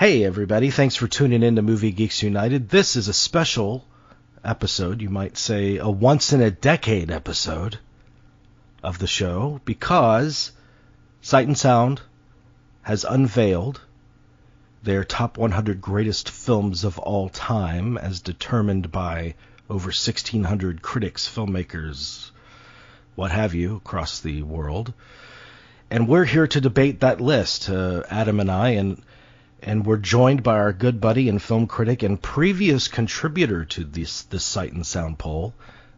Hey everybody, thanks for tuning in to Movie Geeks United. This is a special episode, you might say a once-in-a-decade episode of the show, because Sight and Sound has unveiled their top 100 greatest films of all time, as determined by over 1,600 critics, filmmakers, what have you, across the world. And we're here to debate that list, Adam and I, and we're joined by our good buddy and film critic and previous contributor to this Sight and Sound poll,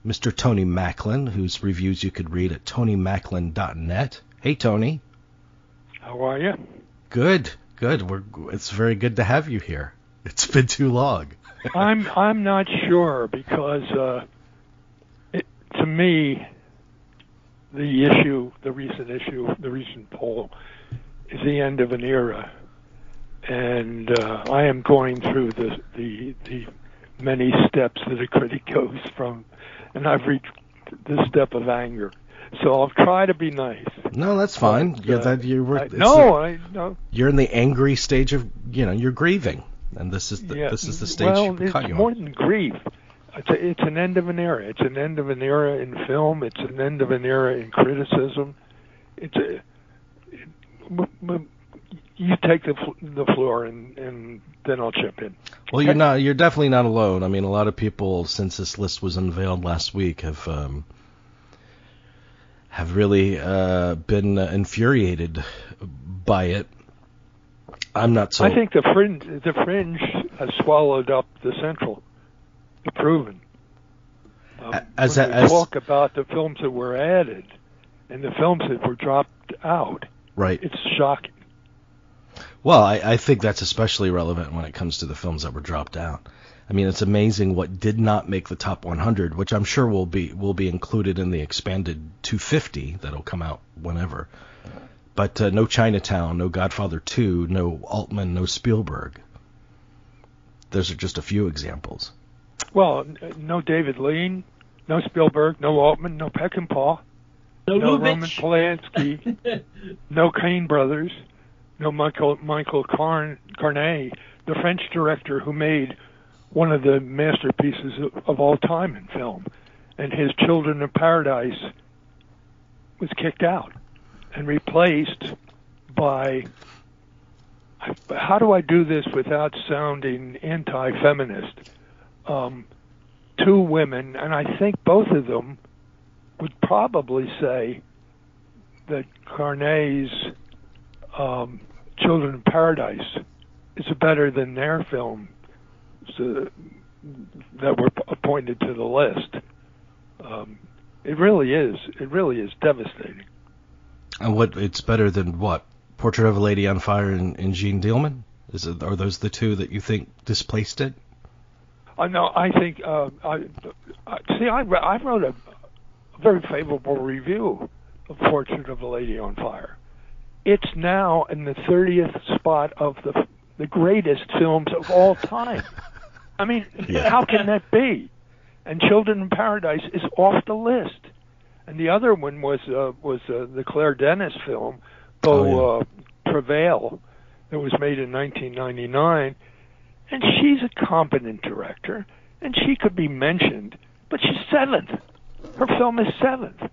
Mr. Tony Macklin, whose reviews you could read at tonymacklin.net. Hey, Tony. How are you? Good. It's very good to have you here. It's been too long. I'm not sure, because to me, the recent poll is the end of an era. And I am going through the many steps that a critic goes from, and I've reached the step of anger. So I'll try to be nice. No, that's fine. But, you're in the angry stage of, you're grieving, and this is the stage. Well, it's more than grief. It's an end of an era. It's an end of an era in film. It's an end of an era in criticism. You take the floor, and then I'll chip in. Well, you're definitely not alone. I mean, a lot of people, since this list was unveiled last week, have really been infuriated by it. I'm not so. I think the fringe has swallowed up the central, the proven. As we talk about the films that were added and the films that were dropped out, right? It's shocking. Well, I think that's especially relevant when it comes to the films that were dropped out. I mean, it's amazing what did not make the top 100, which I'm sure will be included in the expanded 250 that'll come out whenever. But no Chinatown, no Godfather 2, no Altman, no Spielberg. Those are just a few examples. Well, no David Lean, no Spielberg, no Altman, no Peckinpah, no Roman Polanski, no Caine brothers. No, Michael Carnet, the French director who made one of the masterpieces of all time in film, and his Children of Paradise was kicked out and replaced by, how do I do this without sounding anti-feminist, two women, and I think both of them would probably say that Carnet's Children of Paradise is better than their film that were appointed to the list. It really is. It really is devastating. And it's better than what? Portrait of a Lady on Fire and Jean Dielman? Are those the two that you think displaced it? No, I think. I wrote a very favorable review of Portrait of a Lady on Fire. It's now in the 30th spot of the greatest films of all time. I mean, How can that be? And Children in Paradise is off the list. And the other one was the Claire Denis film, Prevail, that was made in 1999. And she's a competent director, and she could be mentioned, but she's seventh. Her film is seventh.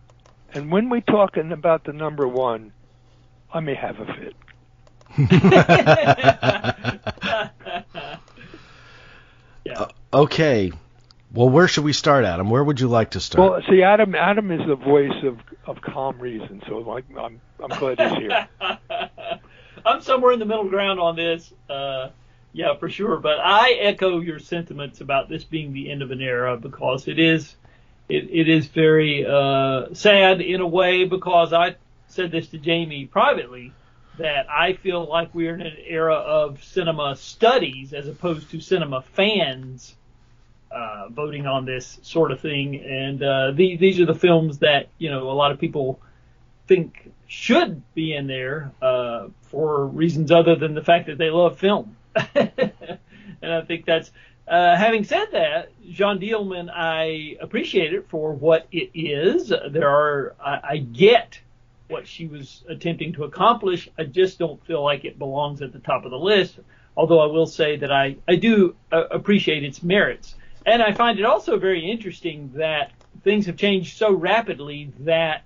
And when we're talking about the number one, I may have a fit. Okay. Well, where should we start, Adam? Where would you like to start? Well, see, Adam is the voice of calm reason, so I'm glad he's here. I'm somewhere in the middle ground on this, for sure. But I echo your sentiments about this being the end of an era, because it is very sad in a way, because I said this to Jamey privately, that I feel like we're in an era of cinema studies as opposed to cinema fans voting on this sort of thing. And these are the films that, a lot of people think should be in there for reasons other than the fact that they love film. And I think that's, having said that, Jean Dielman, I appreciate it for what it is. I get what she was attempting to accomplish. I just don't feel like it belongs at the top of the list. although I will say that I do appreciate its merits. And I find it also very interesting that things have changed so rapidly that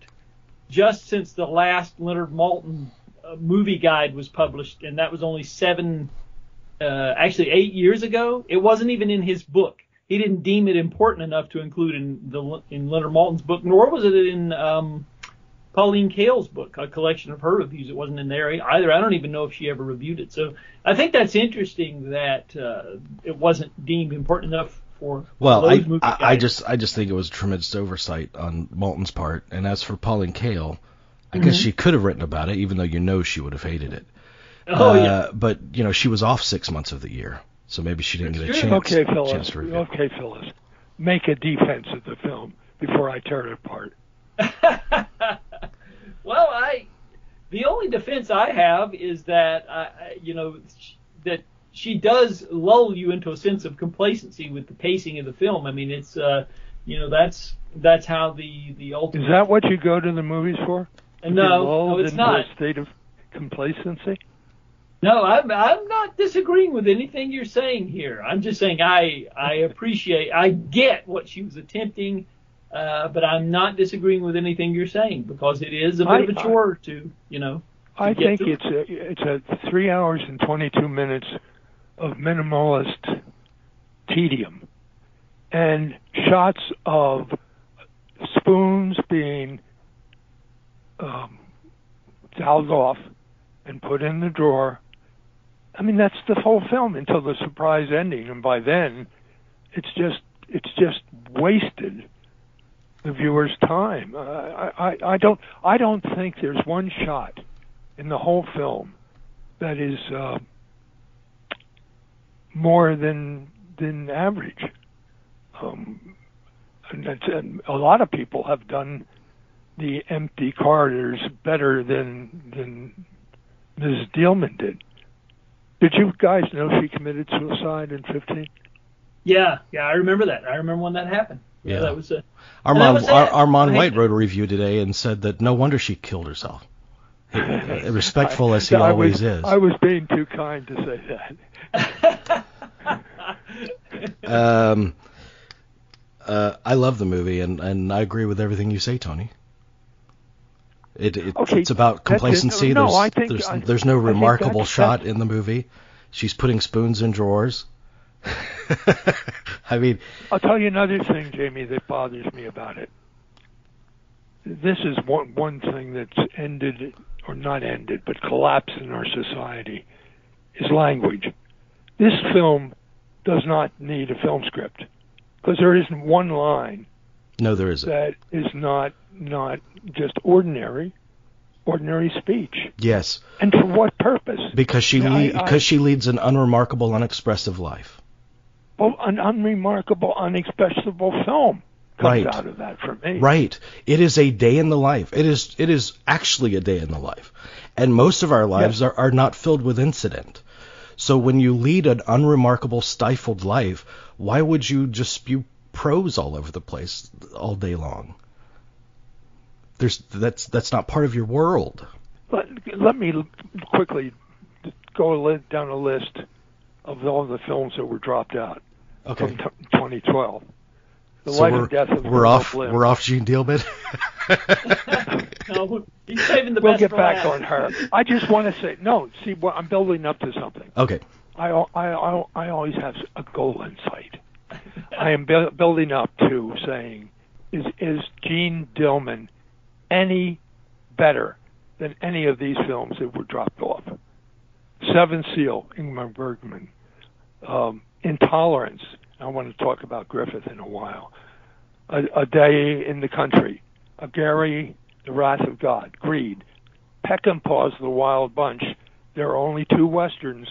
just since the last Leonard Maltin movie guide was published, and that was only 8 years ago, it wasn't even in his book. He didn't deem it important enough to include in Leonard Maltin's book, nor was it in Pauline Kael's book, a collection of her reviews. It wasn't in there either. I don't even know if she ever reviewed it. So I think that's interesting that it wasn't deemed important enough for those movie guides. I just think it was a tremendous oversight on Maltin's part. And as for Pauline Kael, I guess she could have written about it, even though she would have hated it. Yeah. But she was off 6 months of the year, so maybe she didn't get a chance. Okay, Phyllis. Chance to review. Okay, Phyllis. Make a defense of the film before I tear it apart. Well, the only defense I have is that that she does lull you into a sense of complacency with the pacing of the film. I mean, it's that's how the ultimate. Is that what you go to the movies for? No, it's not. A state of complacency? No, I'm not disagreeing with anything you're saying here. I'm just saying I get what she was attempting, but I'm not disagreeing with anything you're saying because it is a bit of a chore to. I think it's a 3 hours and 22 minutes of minimalist tedium and shots of spoons being dialed off and put in the drawer. I mean, that's the whole film until the surprise ending, and by then, it's just wasted the viewer's time. I don't think there's one shot in the whole film that is more than average. And a lot of people have done the empty corridors better than Ms. Dielman did. Did you guys know she committed suicide in 15? Yeah, I remember that. I remember when that happened. Yeah, that was Armand White wrote a review today and said that no wonder she killed herself. Respectful as he always is. I was being too kind to say that. I love the movie, and I agree with everything you say, Tony. It's about complacency. There's no remarkable shot in the movie. She's putting spoons in drawers. I mean, I'll tell you another thing, Jamie, that bothers me about it. This is one thing that's ended, or not ended, but collapsed in our society, is language. This film does not need a film script, because there isn't one line. No, there isn't. That is not just ordinary speech. Yes. And for what purpose? Because she leads an unremarkable, unexpressive life. Well, an unremarkable, unexpressible film comes out of that for me. Right. It is a day in the life. It is actually a day in the life. And most of our lives are not filled with incident. So when you lead an unremarkable, stifled life, why would you just spew prose all over the place all day long? That's not part of your world. Let me quickly go down a list of all the films that were dropped out from 2012. The so Life and Death of we're off Jean Dielman. No, he's saving the we'll best get for back last. on her. I just want to say I'm building up to something. Okay. I always have a goal in sight. I am building up to saying, is Jean Dielman any better than any of these films that were dropped off? Seventh Seal, Ingmar Bergman. Intolerance. I want to talk about Griffith in a while. A Day in the Country. Gary, The Wrath of God. Greed. Peckinpah's The Wild Bunch. There are only 2 Westerns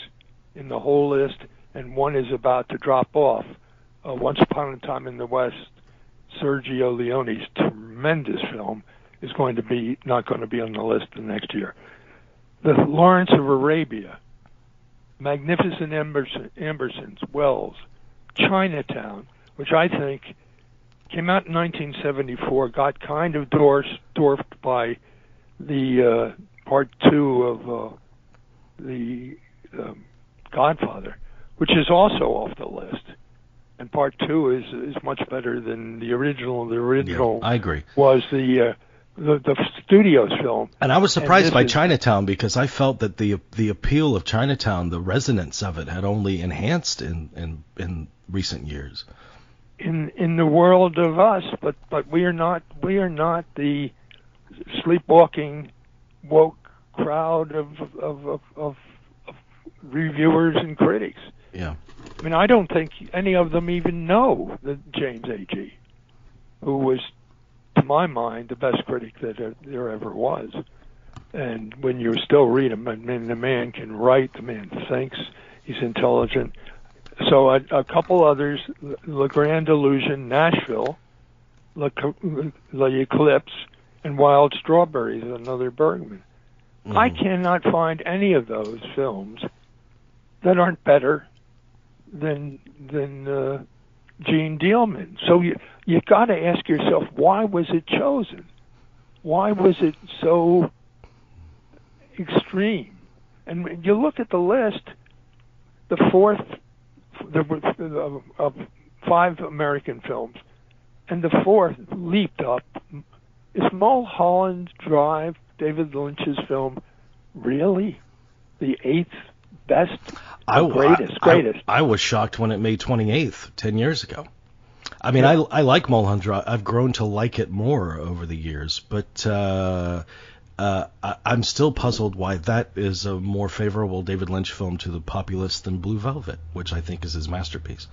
in the whole list, and one is about to drop off. Once Upon a Time in the West, Sergio Leone's tremendous film, is not going to be on the list the next year. The Lawrence of Arabia, Magnificent Ambersons, Wells, Chinatown, which I think came out in 1974, got kind of dwarfed by the part 2 of the Godfather, which is also off the list. And part 2 is much better than the original. The original, I agree, was the studio's film. And I was surprised by Chinatown, because I felt that the appeal of Chinatown, the resonance of it, had only enhanced in recent years. In the world of us, but we are not the sleepwalking woke crowd of reviewers and critics. Yeah. I mean, I don't think any of them even know that James A.G., who was, to my mind, the best critic that there ever was. And when you still read him, I mean, the man can write, the man thinks, he's intelligent. So a couple others, Le Grand Illusion, Nashville, The Eclipse, and Wild Strawberries, another Bergman. Mm-hmm. I cannot find any of those films that aren't better than Gene Dealman. So you got to ask yourself, why was it chosen? Why was it so extreme? And when you look at the list, the fourth of 5 American films, and the fourth leaped up. Is Mulholland Drive, David Lynch's film, really the 8th best? Greatest. I was shocked when it made 28th 10 years ago. I mean, yeah. I like Mulholland Drive. I've grown to like it more over the years, but I'm still puzzled why that is a more favorable David Lynch film to the populace than Blue Velvet, which I think is his masterpiece.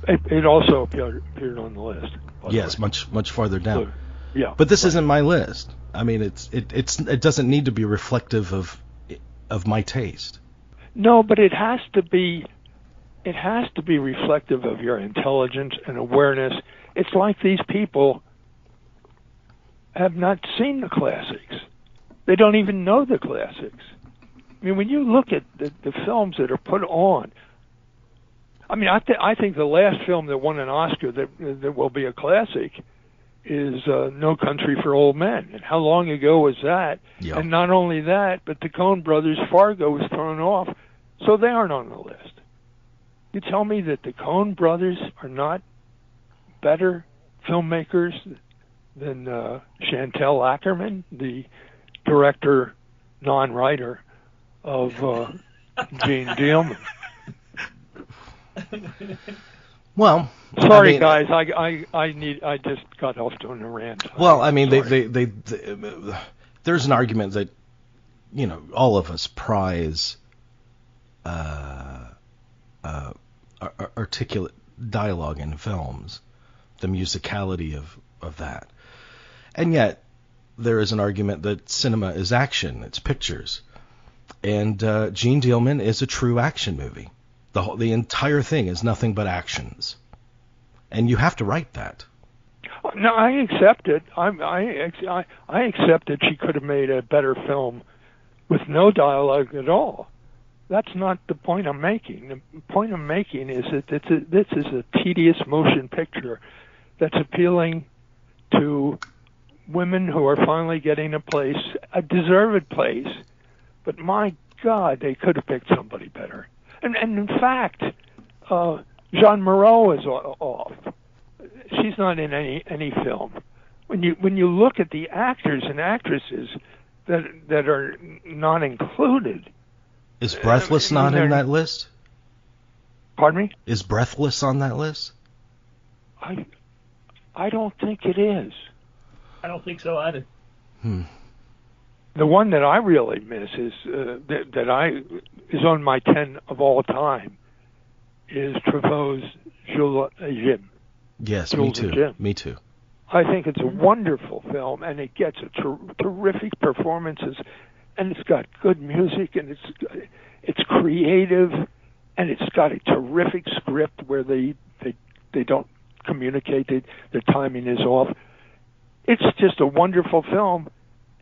It also appeared on the list. Yes, much farther down. Yeah, but this isn't my list. I mean, it doesn't need to be reflective of my taste. No, but it has to be reflective of your intelligence and awareness. It's like these people have not seen the classics. They don't even know the classics. I mean, when you look at the films that are put on, I mean, I think the last film that won an Oscar that will be a classic is No Country for Old Men. And how long ago was that? Yep. And not only that, but the Coen brothers' Fargo was thrown off, so they aren't on the list. You tell me that the Coen brothers are not better filmmakers than Chantal Ackerman, the director, non-writer of Gene Dealman. Well, sorry, guys, I just got off on a rant. Well, I mean, they there's an argument that, you know, all of us prize articulate dialogue in films, the musicality of that, and yet there is an argument that cinema is action, it's pictures, and Gene Dealman is a true action movie. The entire thing is nothing but actions, and you have to write that. No, I accept it. I accept that she could have made a better film with no dialogue at all. That's not the point I'm making. The point I'm making is that this is a tedious motion picture that's appealing to women who are finally getting a place, a deserved place. But my God, they could have picked somebody better. And in fact, Jean Moreau is off. She's not in any film. When you look at the actors and actresses that are not included, is Breathless not in that list? Pardon me? Is Breathless on that list? I don't think it is. I don't think so either. The one that I really miss is is on my 10 of all time is Truffaut's Jules et Jim. Yes, Jules me too. Jim. Me too. I think it's a wonderful film, and it gets terrific performances, and it's got good music, and it's creative, and it's got a terrific script where they don't communicate, their timing is off. It's just a wonderful film.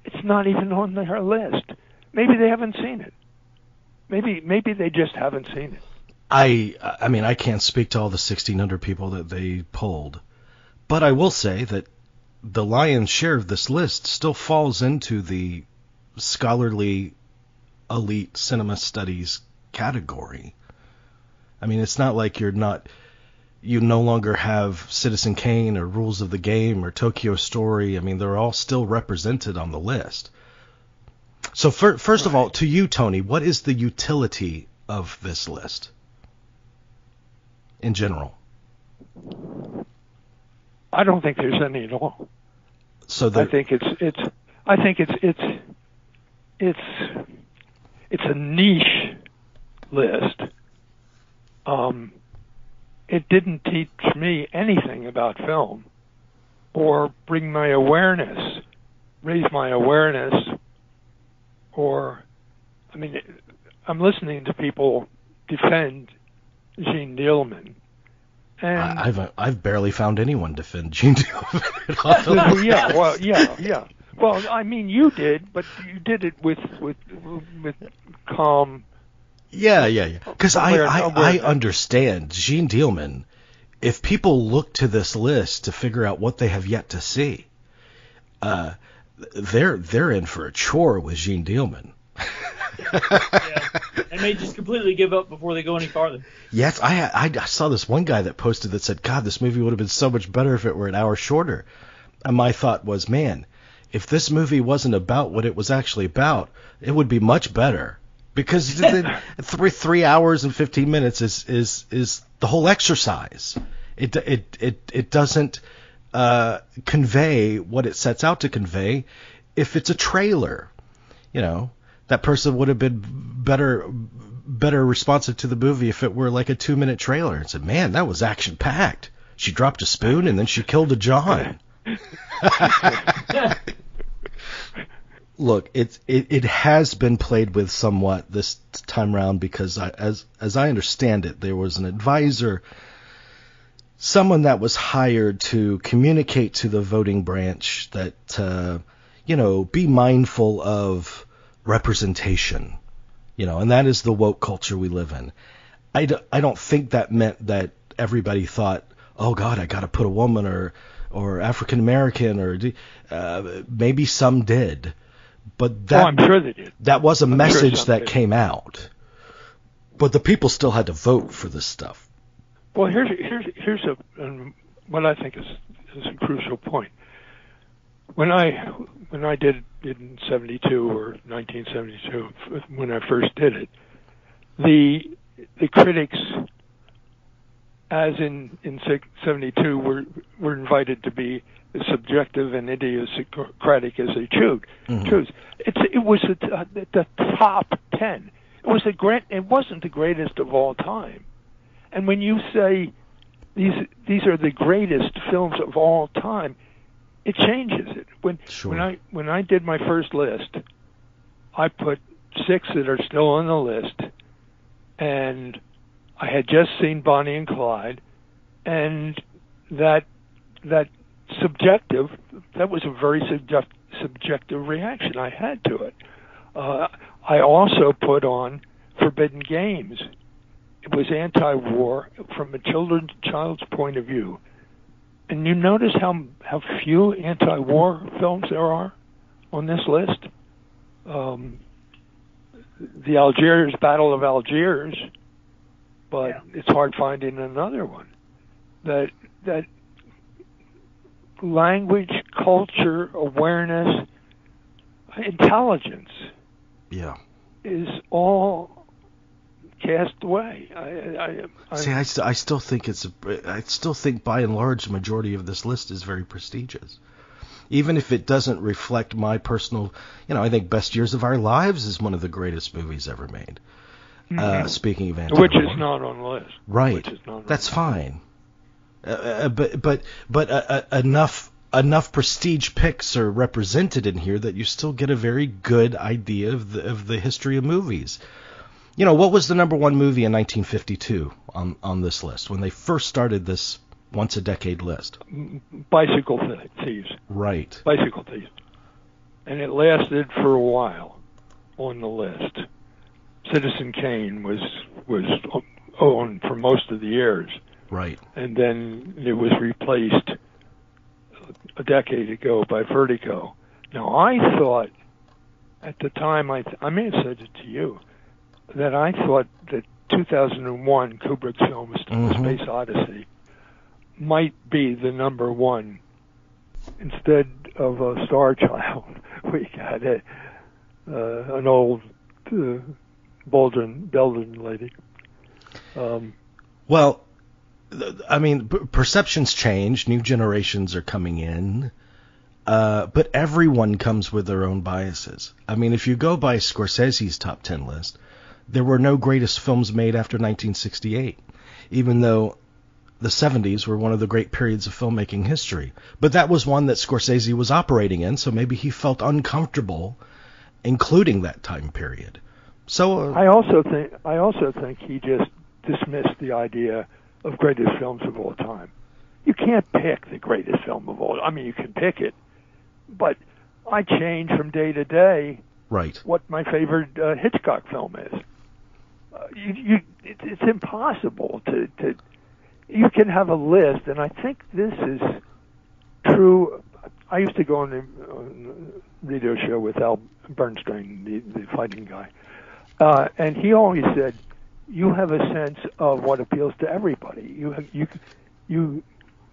It's not even on their list. Maybe they haven't seen it. Maybe they just haven't seen it. I mean, I can't speak to all the 1,600 people that they polled, but I will say that the lion's share of this list still falls into the scholarly elite cinema studies category. I mean, it's not like you no longer have Citizen Kane or Rules of the Game or Tokyo Story. I mean, they're all still represented on the list. So first of all, to you, Tony, what is the utility of this list in general? I don't think there's any at all. So I think it's a niche list. It didn't teach me anything about film or raise my awareness, or, I mean, I'm listening to people defend Jean Dielman. And I've barely found anyone defend Jean Dielman. yeah. Well, I mean, you did, but you did it with calm. Yeah. Because I understand Jean Dielman. If people look to this list to figure out what they have yet to see, they're in for a chore with Jean Dielman. Yeah. And may just completely give up before they go any farther. Yes, I saw this one guy that posted that said, God, this movie would have been so much better if it were an hour shorter. And my thought was, man, if this movie wasn't about what it was actually about, it would be much better. Because 3 hours and 15 minutes is the whole exercise. It doesn't convey what it sets out to convey. If it's a trailer, that person would have been better responsive to the movie if it were like a 2-minute trailer and said, man, that was action packed. She dropped a spoon and then she killed a John. Look, it has been played with somewhat this time around because as I understand it, there was an advisor, someone that was hired to communicate to the voting branch that be mindful of representation, and that is the woke culture we live in. I don't think that meant that everybody thought, oh God, I got to put a woman or African American or maybe some did. But that, I'm sure they did. That was a message that came out. But the people still had to vote for this stuff. Well, here's what I think is a crucial point. When I did it in 72 or 1972, when I first did it, the critics, as in 72, were invited to be as subjective and idiosyncratic as they choose. It was the top 10. It wasn't the greatest of all time. And when you say these are the greatest films of all time, it changes it. When I did my first list, I put 6 that are still on the list, and I had just seen Bonnie and Clyde, and that was a very subjective reaction I had to it. I also put on Forbidden Games. It was anti-war from a child's point of view. And you notice how few anti-war films there are on this list? The Battle of Algiers, but it's hard finding another one. That language, culture, awareness, intelligence is all cast away. I still think by and large the majority of this list is very prestigious. Even if it doesn't reflect my personal, I think Best Years of Our Lives is one of the greatest movies ever made. Mm-hmm. Speaking of anti-war. Which is not on the list. Right. That's fine. But enough prestige picks are represented in here that you still get a very good idea of the history of movies. What was the number one movie in 1952 on this list when they first started this once a decade list? Bicycle Thieves. Right. Bicycle Thieves. And it lasted for a while on the list. Citizen Kane was on for most of the years. Right. And then it was replaced a decade ago by Vertigo. Now, I thought at the time, I may have said it to you, that I thought that 2001 Kubrick's film, Space Odyssey, might be the number one. Instead of a Star Child, we got an old Belgian lady. Well, I mean, perceptions change. New generations are coming in. But everyone comes with their own biases. I mean, if you go by Scorsese's top 10 list, there were no greatest films made after 1968, even though the 70s were one of the great periods of filmmaking history. But that was one that Scorsese was operating in, so maybe he felt uncomfortable including that time period. So I also think he just dismissed the idea of greatest films of all time. You can't pick the greatest film of all. I mean, you can pick it, but I change from day to day. Right. What my favorite Hitchcock film is. It's impossible to. You can have a list, and I think this is true. I used to go on the radio show with Al Bernstein, the fighting guy, and he always said, "You have a sense of what appeals to everybody. You.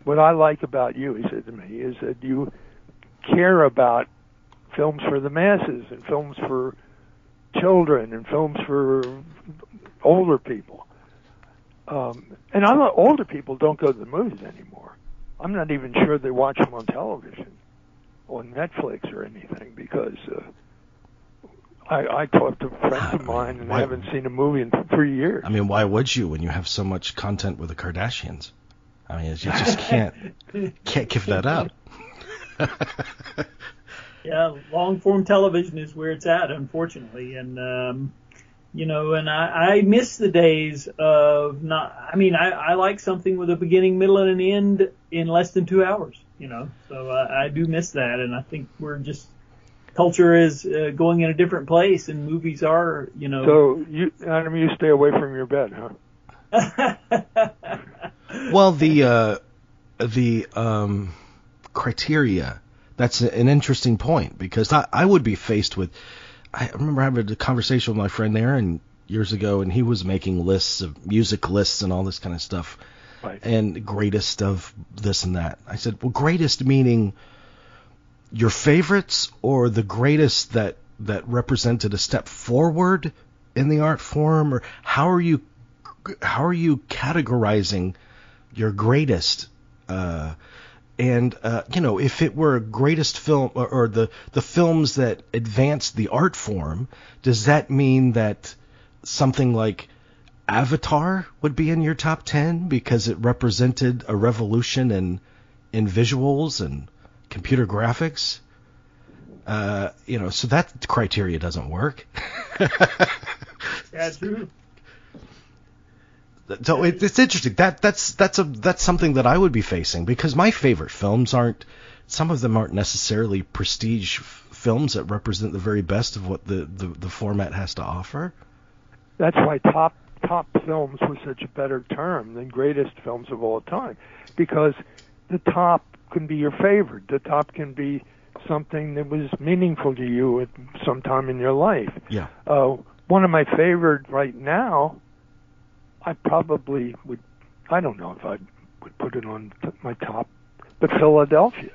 What I like about you," he said to me, "is that you care about films for the masses and films for children and films for older people." And older people don't go to the movies anymore. I'm not even sure they watch them on television, on Netflix or anything, because I talked to friends of mine and I haven't seen a movie in 3 years. I mean, why would you when you have so much content with the Kardashians? I mean, you just can't give that up. Yeah, long-form television is where it's at, unfortunately, and and I miss the days of not. I mean, I like something with a beginning, middle, and an end in less than 2 hours. So I do miss that, and I think culture is going in a different place, and movies are. So Adam, you stay away from your bed, huh? Well, the criteria, that's an interesting point, because I would be faced with, I remember having a conversation with my friend Aaron years ago, and he was making lists of music lists and all this kind of stuff, right, and greatest of this and that. I said, well, greatest meaning your favorites or the greatest that represented a step forward in the art form, or how are you categorizing your greatest? If it were a greatest film or the films that advanced the art form, does that mean that something like Avatar would be in your top 10 because it represented a revolution in visuals and computer graphics? So that criteria doesn't work. Yeah, true. So it's interesting. That's something that I would be facing, because my favorite films some of them aren't necessarily prestige films that represent the very best of what the format has to offer. That's why top films was such a better term than greatest films of all time, because the top can be your favorite. The top can be something that was meaningful to you at some time in your life. Yeah. One of my favorite right now, I probably would, I don't know if I would put it on my top, but Philadelphia.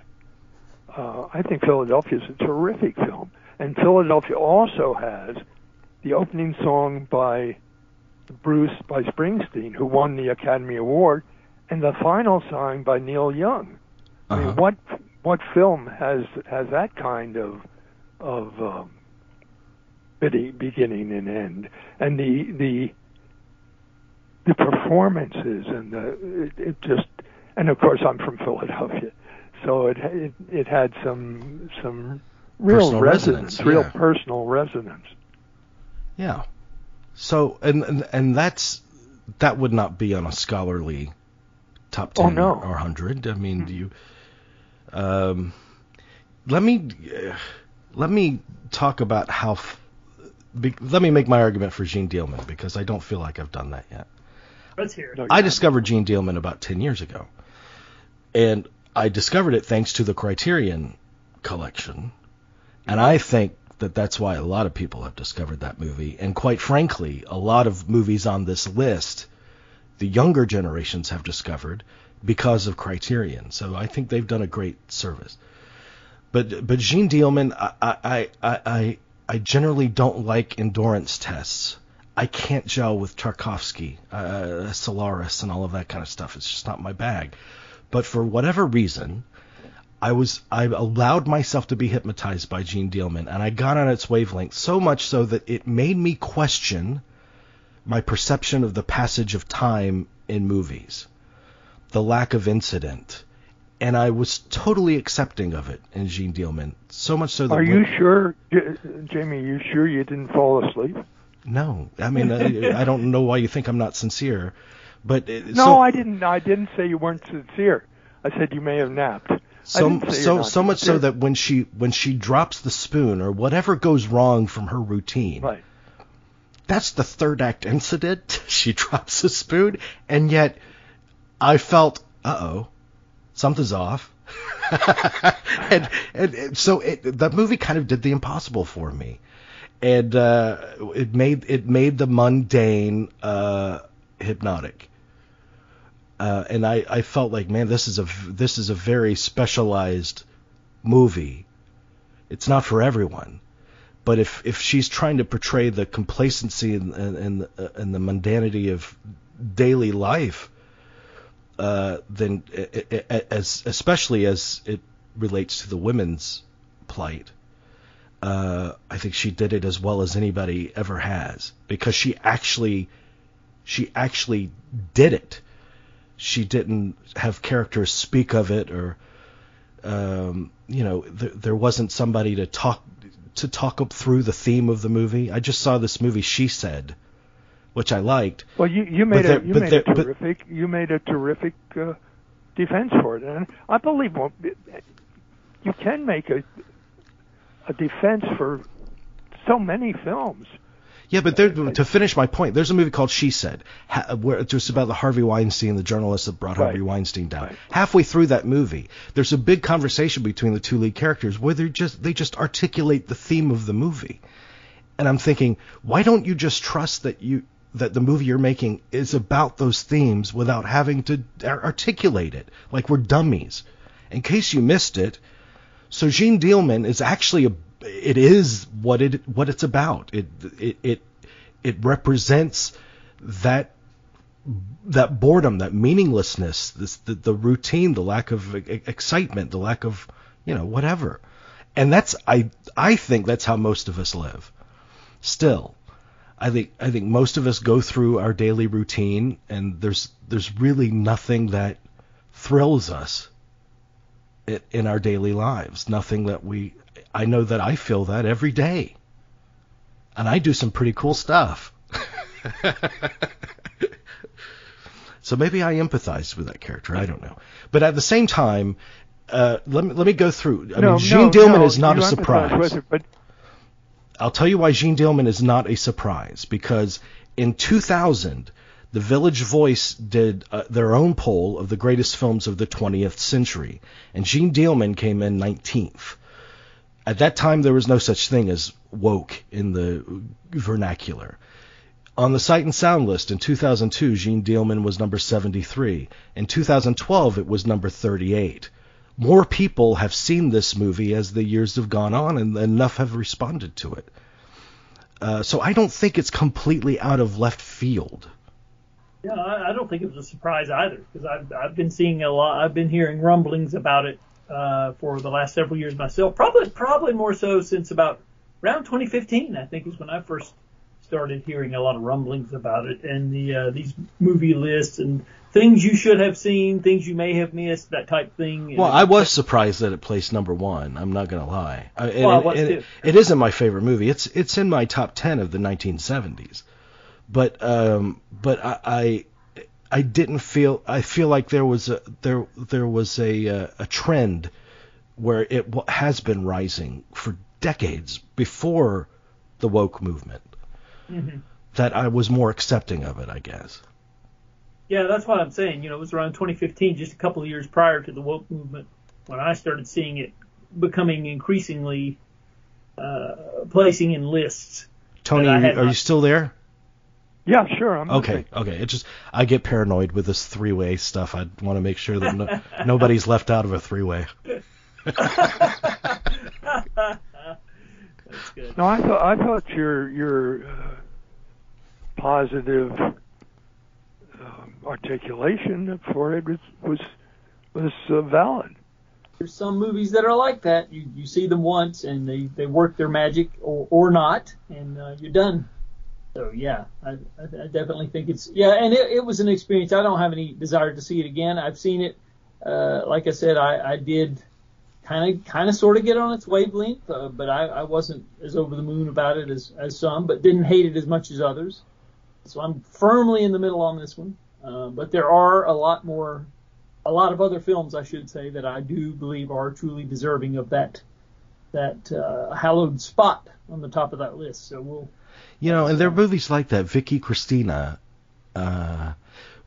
I think Philadelphia is a terrific film. And Philadelphia also has the opening song by Springsteen, who won the Academy Award, and the final song by Neil Young. I mean, what film has that kind of beginning and end? And the performances and and of course I'm from Philadelphia, so it had some real personal resonance, real personal resonance. Yeah. So and that would not be on a scholarly top 10 or 100. I mean, do you? Let me talk about how. Let me make my argument for Jean Dielman, because I don't feel like I've done that yet. Let's hear it. I discovered Jean Dielman about 10 years ago, and I discovered it thanks to the Criterion collection, and I think that's why a lot of people have discovered that movie. And quite frankly, a lot of movies on this list, the younger generations have discovered because of Criterion. So I think they've done a great service. But Jeanne Dielman, I generally don't like endurance tests. I can't gel with Tarkovsky, Solaris, and all of that kind of stuff. It's just not my bag. But for whatever reason, I allowed myself to be hypnotized by Jeanne Dielman, and I got on its wavelength so much so that it made me question my perception of the passage of time in movies, the lack of incident, and I was totally accepting of it in Jeanne Dielman. So much so that... Are you sure, Jamie? You sure you didn't fall asleep? No, I mean I don't know why you think I'm not sincere, but no, I didn't. I didn't say you weren't sincere. I said you may have napped. So much so that when she drops the spoon or whatever goes wrong from her routine, right. That's the third act incident. She drops the spoon, and yet I felt, something's off. and so that movie kind of did the impossible for me, and it made the mundane hypnotic. And I felt like, man, this is a very specialized movie. It's not for everyone. But if she's trying to portray the complacency and the mundanity of daily life, then especially as it relates to the women's plight, I think she did it as well as anybody ever has, because she actually did it. She didn't have characters speak of it, or there wasn't somebody to talk up through the theme of the movie. I just saw this movie, She Said, which I liked. Well, you made a terrific defense for it, and I believe you can make a defense for so many films. Yeah, but to finish my point, there's a movie called She Said, where it's just about the Harvey Weinstein, the journalist that brought Harvey Weinstein down. Right. Halfway through that movie, there's a big conversation between the two lead characters where they just articulate the theme of the movie. And I'm thinking, why don't you just trust that the movie you're making is about those themes without having to articulate it like we're dummies? In case you missed it, so Jeanne Dielman is actually it is what it's about. It represents that boredom, that meaninglessness, the routine, the lack of excitement, the lack of whatever. And that's I think that's how most of us live. Still, I think most of us go through our daily routine, and there's really nothing that thrills us in our daily lives. Nothing that I know that I feel that every day. And I do some pretty cool stuff. So maybe I empathize with that character. I don't know. But at the same time, let me go through. Jeanne Dielman is not a surprise. I'll tell you why Jeanne Dielman is not a surprise. Because in 2000, The Village Voice did their own poll of the greatest films of the 20th century. And Jeanne Dielman came in 19th. At that time, there was no such thing as woke in the vernacular. On the Sight and Sound list in 2002, Jeanne Dielman was number 73. In 2012, it was number 38. More people have seen this movie as the years have gone on, and enough have responded to it. So I don't think it's completely out of left field. Yeah, I don't think it was a surprise either, because I've been seeing a lot. I've been hearing rumblings about it for the last several years myself. Probably more so since about around 2015, I think, is when I first started hearing a lot of rumblings about it, and these movie lists and things you should have seen, things you may have missed, that type thing. Well, I was surprised that it placed number 1. I'm not going to lie. It isn't my favorite movie. It's in my top 10 of the 1970s. But I didn't feel. I feel like there was a trend where it has been rising for decades before the woke movement. Mm-hmm. That I was more accepting of it, I guess. Yeah, that's what I'm saying. It was around 2015, just a couple of years prior to the woke movement, when I started seeing it becoming increasingly placing in lists. Tony, are you still there? Yeah, sure. I'm okay. It just I get paranoid with this three-way stuff. I want to make sure that nobody's left out of a three-way. That's good. No, I thought your positive articulation for it was valid. There's some movies that are like that. You see them once and they work their magic or not, and you're done. So yeah, I definitely think and it was an experience. I don't have any desire to see it again. I've seen it. Like I said, I did kind of sort of get on its wavelength, but I wasn't as over the moon about it as some, but didn't hate it as much as others. So I'm firmly in the middle on this one. But there are a lot of other films, I should say, that I do believe are truly deserving of that hallowed spot on the top of that list. So we'll. And there are movies like that. Vicky Cristina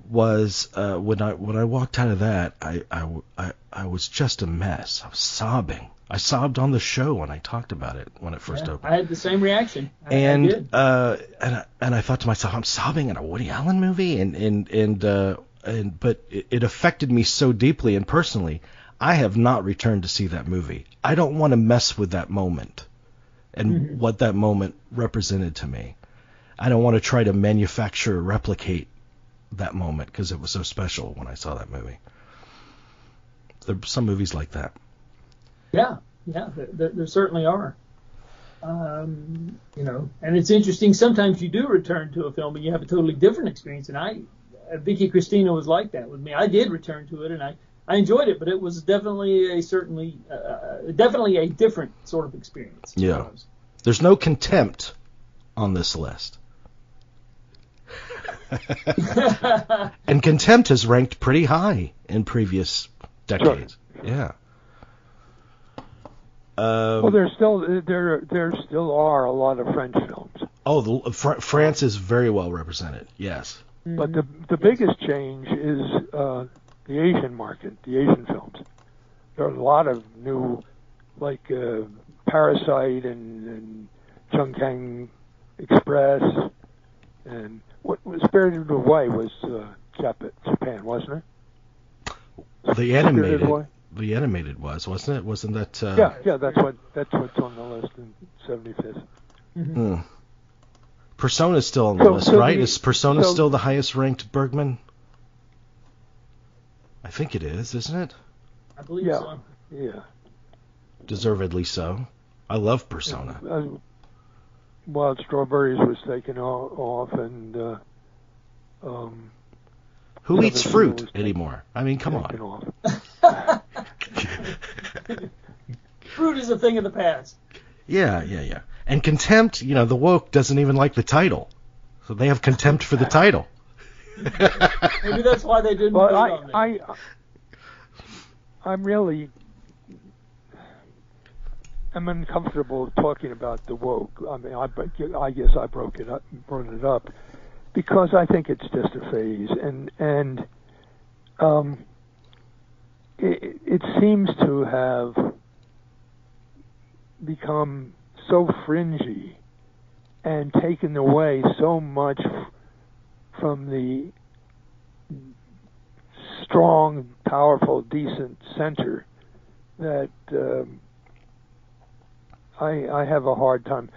was when I walked out of that, I was just a mess. I was sobbing. I sobbed on the show when I talked about it when it first opened. I had the same reaction. And I did. And I thought to myself, I'm sobbing in a Woody Allen movie, but it affected me so deeply and personally. I have not returned to see that movie. I don't want to mess with that moment and what that moment represented to me. I don't want to try to manufacture or replicate that moment because it was so special when I saw that movie. There are some movies like that. Yeah, there certainly are. And it's interesting. Sometimes you do return to a film and you have a totally different experience. And Vicky Cristina was like that with me. I did return to it and I enjoyed it, but it was definitely a different sort of experience. Yeah. There's no Contempt on this list. And Contempt has ranked pretty high in previous decades. Sure. Yeah. Well, there still are a lot of French films. Oh, France is very well represented. Yes. But the biggest change is the Asian market, the Asian films. There are a lot of new, like Parasite and Chungking Express, and what was Spirited Away was Japan, wasn't it? The animated wasn't it? Wasn't that? Yeah. That's what's on the list in 75th. Mm-hmm. Persona's still on the list, right? Is Persona still the highest ranked Bergman? I think it is, isn't it? I believe so. Yeah. Deservedly so. I love Persona. Wild Strawberries was taken off, and who eats fruit anymore? I mean, come on. Fruit is a thing of the past. Yeah. And Contempt, the woke doesn't even like the title, so they have contempt for the title. Maybe that's why they didn't. Well, I'm uncomfortable talking about the woke. I mean, I guess I brought it up because I think it's just a phase, and it seems to have become so fringy and taken away so much from the strong, powerful, decent center that I have a hard time.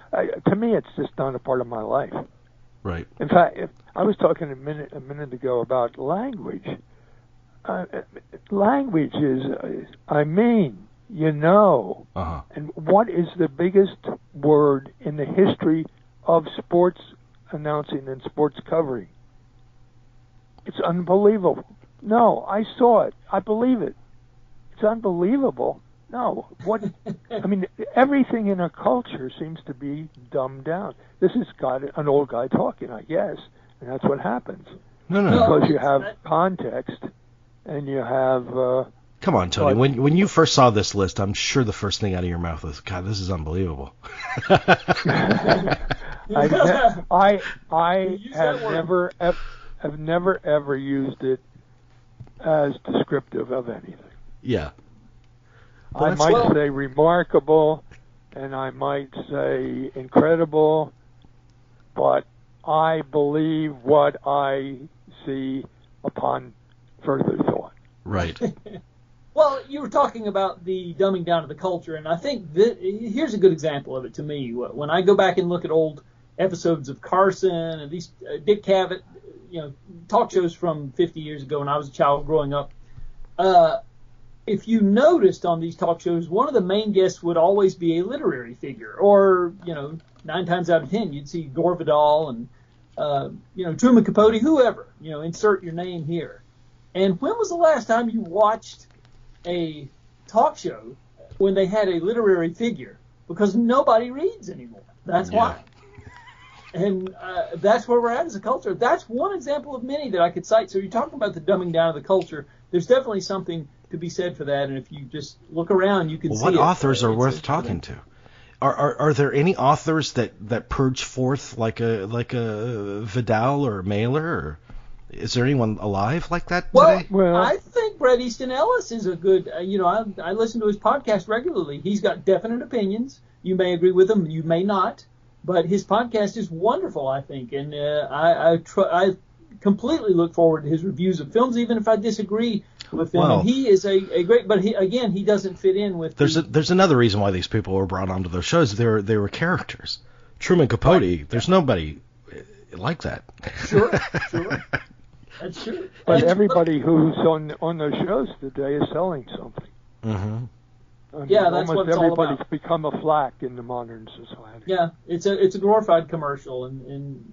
To me, it's just not a part of my life. Right. In fact, I was talking a minute ago about language. Language is, Uh-huh. And what is the biggest word in the history of sports announcing and sports covering? It's unbelievable. No, I saw it. I believe it. It's unbelievable. No, what? I mean, everything in our culture seems to be dumbed down. This is an old guy talking, I guess, and that's what happens. No. Because you have context, and you have. Come on, Tony. When you first saw this list, I'm sure the first thing out of your mouth was, "God, this is unbelievable." I have never ever used it as descriptive of anything. Yeah. I might say remarkable, and I might say incredible, but I believe what I see upon further thought. Right. Well, you were talking about the dumbing down of the culture, and I think here's a good example of it to me. When I go back and look at old episodes of Carson and these Dick Cavett, talk shows from 50 years ago when I was a child growing up, if you noticed on these talk shows, one of the main guests would always be a literary figure, or 9 times out of 10 you'd see Gore Vidal and Truman Capote, whoever, insert your name here. And when was the last time you watched a talk show when they had a literary figure? Because nobody reads anymore. That's why. And that's where we're at as a culture. That's one example of many that I could cite. So you're talking about the dumbing down of the culture. There's definitely something to be said for that. And if you just look around, you can see what it. Authors are worth talking to? Are there any authors that purge forth like a Vidal or Mailer? Or is there anyone alive like that today? Well, I think Bret Easton Ellis is a good. I listen to his podcast regularly. He's got definite opinions. You may agree with him, you may not, but his podcast is wonderful, I think, and I completely look forward to his reviews of films, even if I disagree with them. And he is a great, but he doesn't fit in with. There's another reason why these people were brought onto those shows. They were characters. Truman Capote. Right. There's nobody like that. Sure. That's true. But everybody who's on those shows today is selling something. Mm-hmm. That's what it's all about. Everybody's become a flack in the modern society. Yeah, it's a glorified commercial, and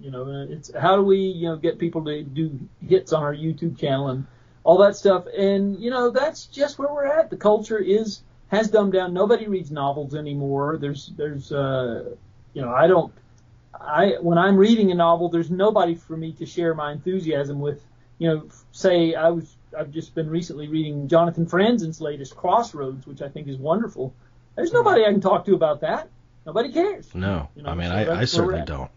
it's how do we get people to do hits on our YouTube channel and all that stuff, and that's just where we're at. The culture has dumbed down. Nobody reads novels anymore. There's when I'm reading a novel, there's nobody for me to share my enthusiasm with. Say I've just been recently reading Jonathan Franzen's latest Crossroads, which I think is wonderful. There's nobody I can talk to about that. Nobody cares. No, I certainly don't.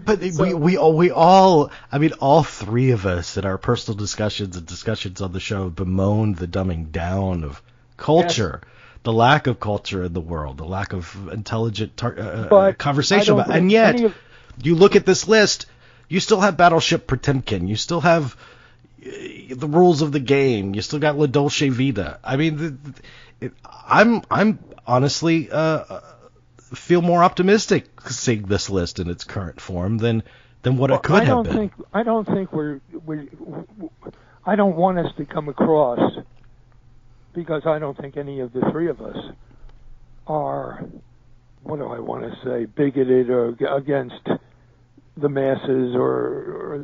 But we all, all three of us in our personal discussions and discussions on the show bemoaned the dumbing down of culture. Yes. The lack of culture in the world, the lack of intelligent conversation about, and yet you look at this list, you still have Battleship Potemkin, you still have the rules of the game, you still got La Dolce Vita. I'm honestly feel more optimistic seeing this list in its current form than what it could have been. I don't think I don't want us to come across, because I don't think any of the three of us are, what do I want to say, bigoted or against the masses or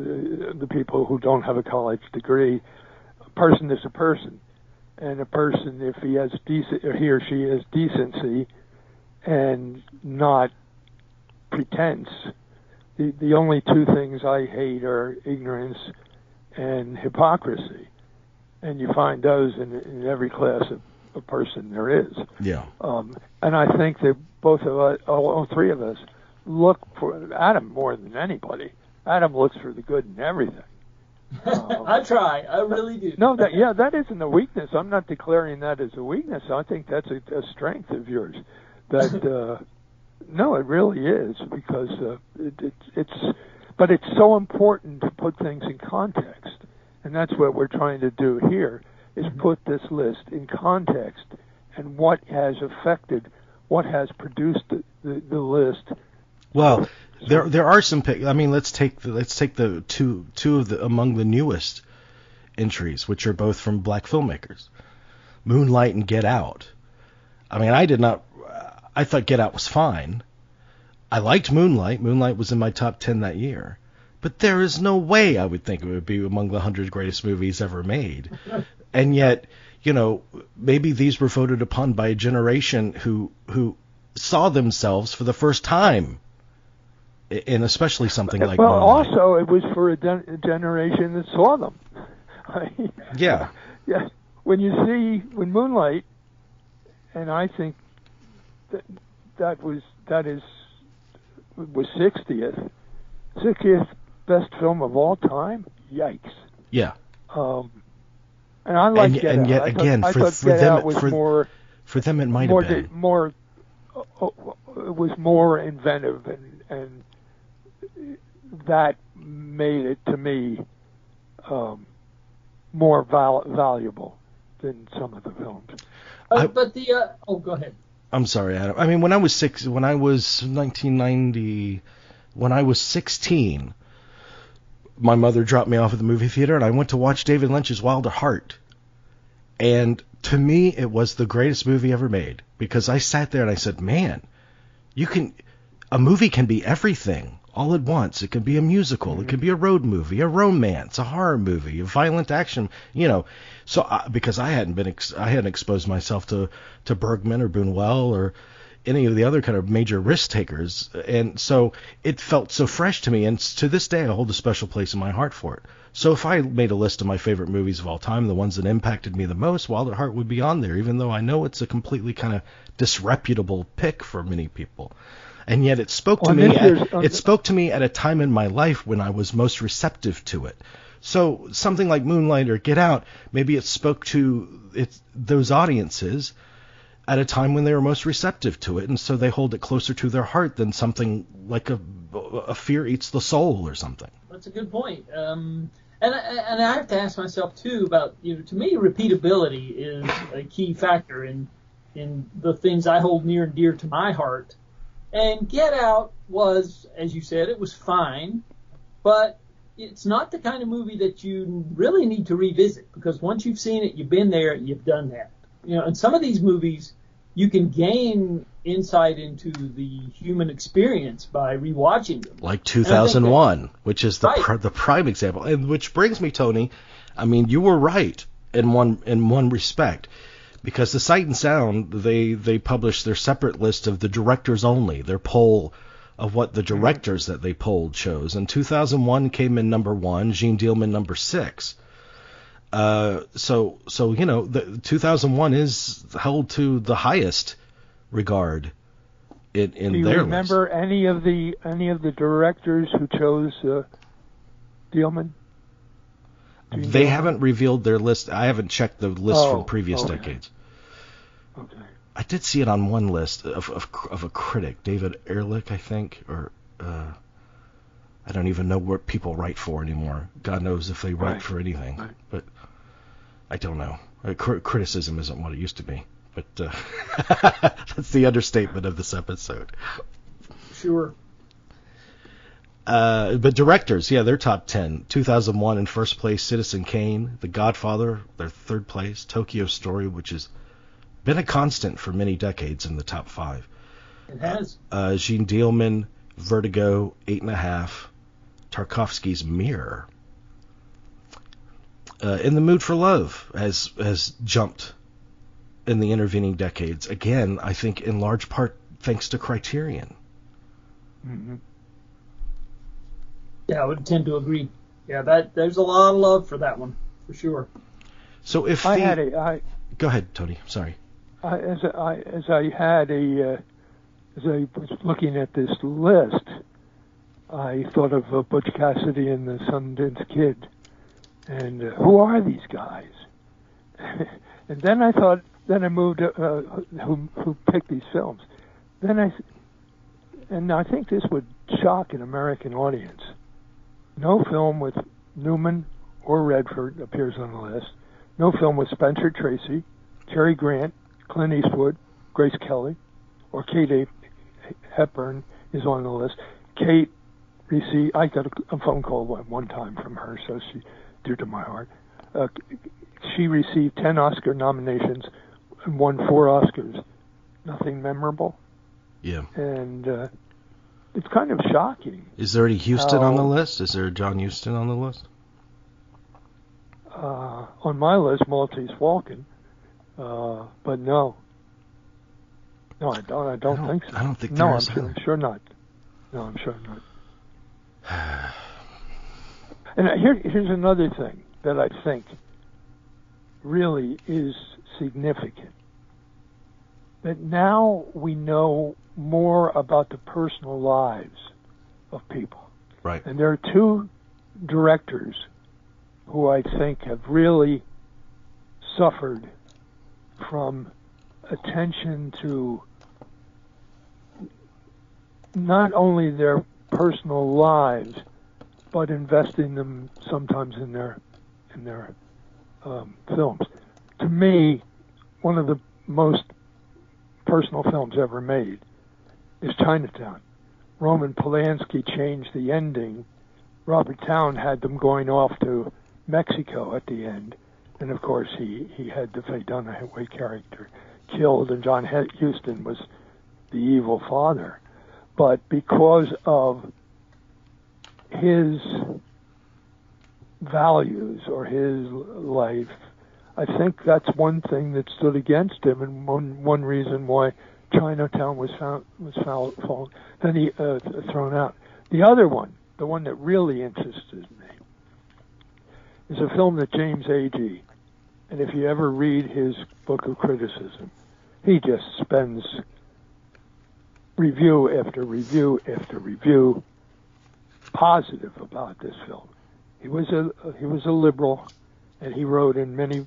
the people who don't have a college degree. A person is a person, and a person, if he or she has decency and not pretense. The only two things I hate are ignorance and hypocrisy. And you find those in every class of person there is. Yeah. And I think that both of us, all three of us, look for Adam more than anybody. Adam looks for the good in everything. I try. I really do. No, that isn't a weakness. I'm not declaring that as a weakness. I think that's a strength of yours. That no, it really is, because it's so important to put things in context. And that's what we're trying to do here, is put this list in context and what has affected, what has produced the list. Well, there are some. Let's take the two of the among the newest entries, which are both from black filmmakers, Moonlight and Get Out. I thought Get Out was fine. I liked Moonlight. Moonlight was in my top 10 that year. But there is no way I would think it would be among the 100 greatest movies ever made. And yet, maybe these were voted upon by a generation who saw themselves for the first time in especially something like Moonlight. Also, it was for a generation that saw them. Yeah. Yeah. When Moonlight, and I think that was 60th best film of all time. Yikes. Yeah. And I like Get Out. And yet again, for them, for them, it might have been more. It was more inventive, and that made it to me more valuable than some of the films. Go ahead. I'm sorry, Adam. I mean, when I was 1990, when I was 16, my mother dropped me off at the movie theater, and I went to watch David Lynch's Wild at Heart. And to me, it was the greatest movie ever made, because I sat there and I said, man, a movie can be everything all at once. It can be a musical, it can be a road movie, a romance, a horror movie, a violent action, So because I hadn't exposed myself to Bergman or Buñuel or any of the other kind of major risk takers, and so it felt so fresh to me, and to this day I hold a special place in my heart for it. So if I made a list of my favorite movies of all time, the ones that impacted me the most, Wild at Heart would be on there, even though I know it's a completely kind of disreputable pick for many people. And yet it spoke to me. It spoke to me at a time in my life when I was most receptive to it. So something like Moonlight or Get Out, maybe it spoke to those audiences at a time when they were most receptive to it, and so they hold it closer to their heart than something like a Fear Eats the Soul or something. That's a good point. And I have to ask myself too about, to me, repeatability is a key factor in the things I hold near and dear to my heart. And Get Out was, as you said, it was fine, but it's not the kind of movie that you really need to revisit, because once you've seen it, you've been there, you've done that. And some of these movies, you can gain insight into the human experience by rewatching them. Like 2001, which is the prime example. And which brings me, Tony, I mean, you were right in one respect. Because the Sight and Sound, they published their separate list of the directors only, their poll of what the directors that they polled chose. And 2001 came in number 1, Gene Dielman number 6. So the 2001 is held to the highest regard in their list. Do you remember any of the directors who chose Dielman? They haven't revealed their list. I haven't checked the list from previous decades. Okay. I did see it on one list of a critic, David Ehrlich, I think, or I don't even know what people write for anymore. God knows if they write for anything, but I don't know. Criticism isn't what it used to be, but that's the understatement of this episode. Sure. But directors, their top 10. 2001 in first place, Citizen Kane. The Godfather, their third place. Tokyo Story, which has been a constant for many decades in the top 5. It has. Gene Dielman, Vertigo, 8.5. Tarkovsky's Mirror. In the Mood for Love has jumped in the intervening decades. Again, I think in large part thanks to Criterion. Mm-hmm. Yeah, I would tend to agree. Yeah, there's a lot of love for that one, for sure. So if go ahead, Tony. Sorry. As I was looking at this list, I thought of Butch Cassidy and the Sundance Kid, and who are these guys? And then I moved who picked these films. And I think this would shock an American audience. No film with Newman or Redford appears on the list. No film with Spencer Tracy, Cary Grant, Clint Eastwood, Grace Kelly, or Kate Hepburn is on the list. Kate received, I got a phone call one time from her, so she, dear to my heart. She received 10 Oscar nominations and won 4 Oscars. Nothing memorable. Yeah. And it's kind of shocking. Is there any Huston on the list? Is there John Huston on the list? On my list, Maltese Falcon. But no. No, I don't think so. I don't think there is. No, I'm sure not. No, I'm sure not. And here's another thing that I think really is significant. That now we know more about the personal lives of people. Right. And there are 2 directors who I think have really suffered from attention to not only their personal lives, but investing them sometimes in their films. To me, one of the most personal films ever made is Chinatown. Roman Polanski changed the ending. Robert Towne had them going off to Mexico at the end, and of course he had the Faye Dunaway character killed, and John Huston was the evil father. But because of his values or his life, I think that's one thing that stood against him, and one reason why Chinatown was then he thrown out. The other one, the one that really interested me, is a film that James Agee, and if you ever read his book of criticism, he just spends review after review after review positive about this film. He was a liberal, and he wrote in many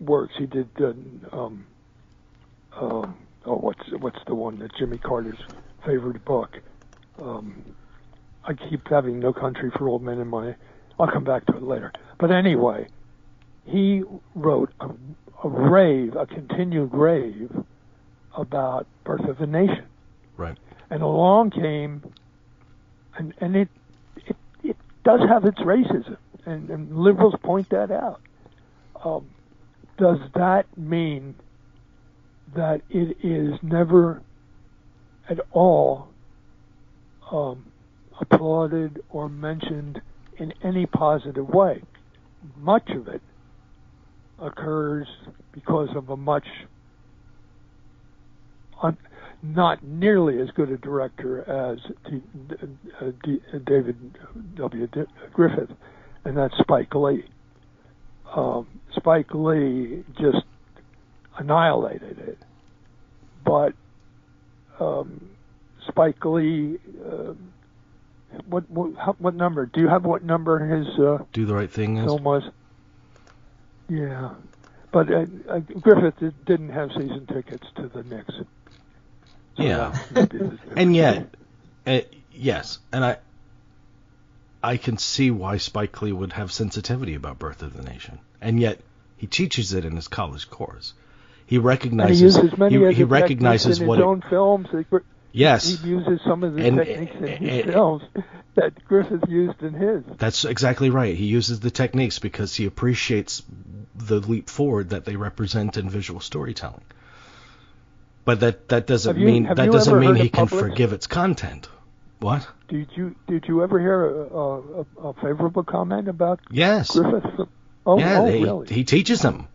works. He did what's the one that Jimmy Carter's favorite book? I keep having No Country for Old Men in my. I'll come back to it later. But anyway, he wrote a continued rave about Birth of a Nation. Right. And along came, and it does have its racism, and liberals point that out. Does that mean that it is never at all applauded or mentioned in any positive way? Much of it occurs because of a much not nearly as good a director as David W. Griffith, and that's Spike Lee. Spike Lee just annihilated it. But Spike Lee, what number? Do you have what number his Do the Right Thing is? film was? Yeah, but Griffith didn't have season tickets to the Knicks. So yeah, and yet, yes, and I can see why Spike Lee would have sensitivity about Birth of the Nation, and yet he teaches it in his college course. He recognizes he recognizes in what his own films. Yes, he uses some of the techniques in his films that Griffith used in his. That's exactly right. He uses the techniques because he appreciates the leap forward that they represent in visual storytelling. But that doesn't mean he can forgive its content. What? Did you ever hear a favorable comment about Yes. Griffith? Really? He teaches them.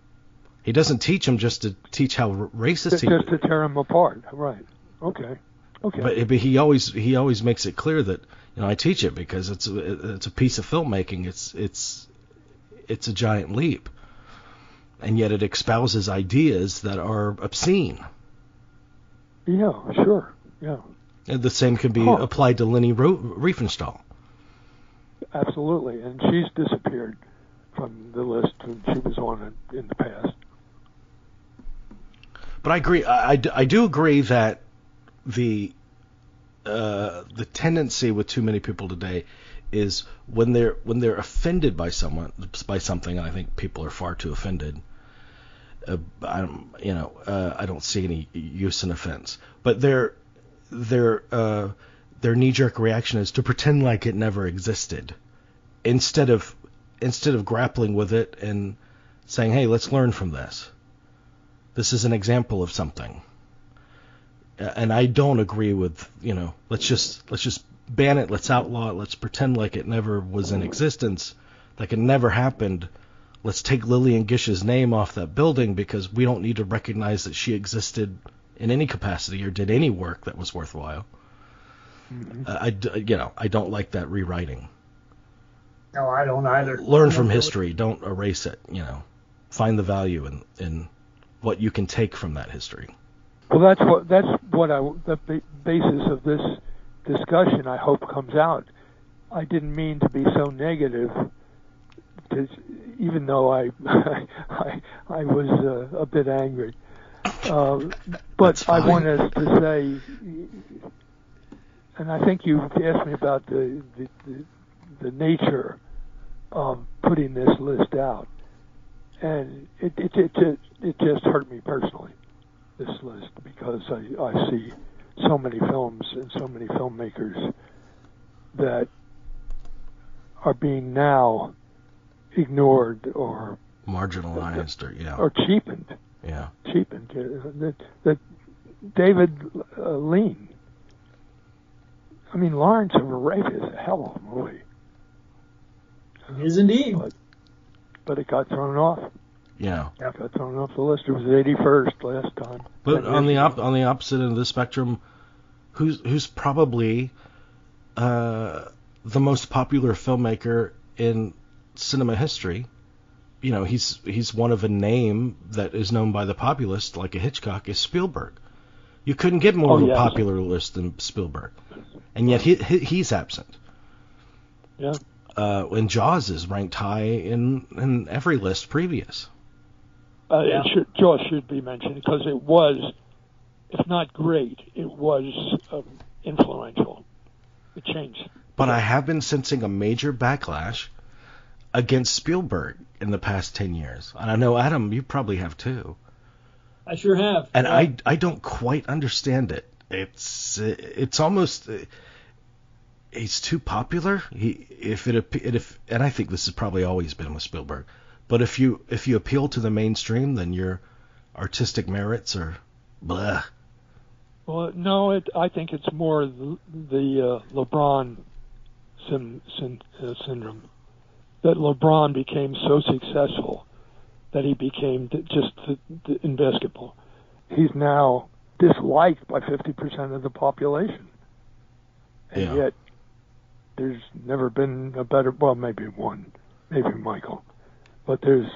He doesn't teach them just to teach how racist he is. Just to tear them apart, right? Okay. But he always makes it clear that I teach it because it's a piece of filmmaking. It's a giant leap, and yet it espouses ideas that are obscene. Yeah, sure. Yeah. And the same can be applied to Leni Riefenstahl. Absolutely, and she's disappeared from the list when she was on it in the past. But I agree. I do agree that the tendency with too many people today is when they're offended by something, and I think people are far too offended. I don't see any use in offense, but their knee-jerk reaction is to pretend like it never existed, instead of grappling with it and saying, "Hey, let's learn from this. This is an example of something." And I don't agree with let's just ban it, let's outlaw it, let's pretend like it never was in existence, like it never happened. Let's take Lillian Gish's name off that building because we don't need to recognize that she existed in any capacity or did any work that was worthwhile. Mm-hmm. I don't like that rewriting. No, I don't either. Learn from history. Don't erase it. Find the value in what you can take from that history. Well, the basis of this discussion, I hope, comes out. I didn't mean to be so negative. even though I was a bit angry. But I wanted to say, and I think you've asked me about the nature of putting this list out, and it just hurt me personally, this list, because I see so many films and so many filmmakers that are being now ignored or marginalized or cheapened. Yeah. Cheapened. That David Lean. I mean, Lawrence of Arabia is a hell of a movie. It is indeed. But it got thrown off. Yeah. It got thrown off the list. It was 81st last time. But on the opposite end of the spectrum, who's probably the most popular filmmaker in cinema history? You know, he's one of a name that is known by the populace, like a Hitchcock, is Spielberg. You couldn't get more of a popular list than Spielberg, and yet he's absent. Yeah. And Jaws is ranked high in every list previous. Jaws should be mentioned because it was, if not great, it was influential. It changed. But I have been sensing a major backlash against Spielberg in the past 10 years. And I know, Adam, you probably have too. I sure have. And yeah. I don't quite understand it. It's almost he's too popular. And I think this has probably always been with Spielberg. But if you appeal to the mainstream, then your artistic merits are blah. Well, no, I think it's more the LeBron syndrome. That LeBron became so successful that he became just in basketball. He's now disliked by 50% of the population. And yet there's never been a better, well, maybe one, maybe Michael, but there's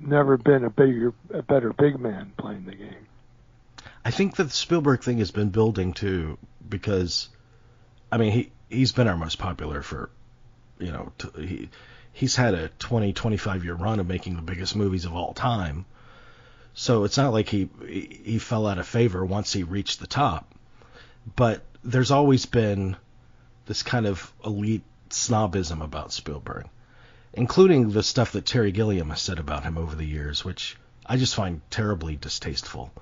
never been a better big man playing the game. I think that the Spielberg thing has been building too, because, I mean, he's been our most popular for, you know, he's had a 20, 25-year run of making the biggest movies of all time. So it's not like he fell out of favor once he reached the top. But there's always been this kind of elite snobism about Spielberg, including the stuff that Terry Gilliam has said about him over the years, which I just find terribly distasteful.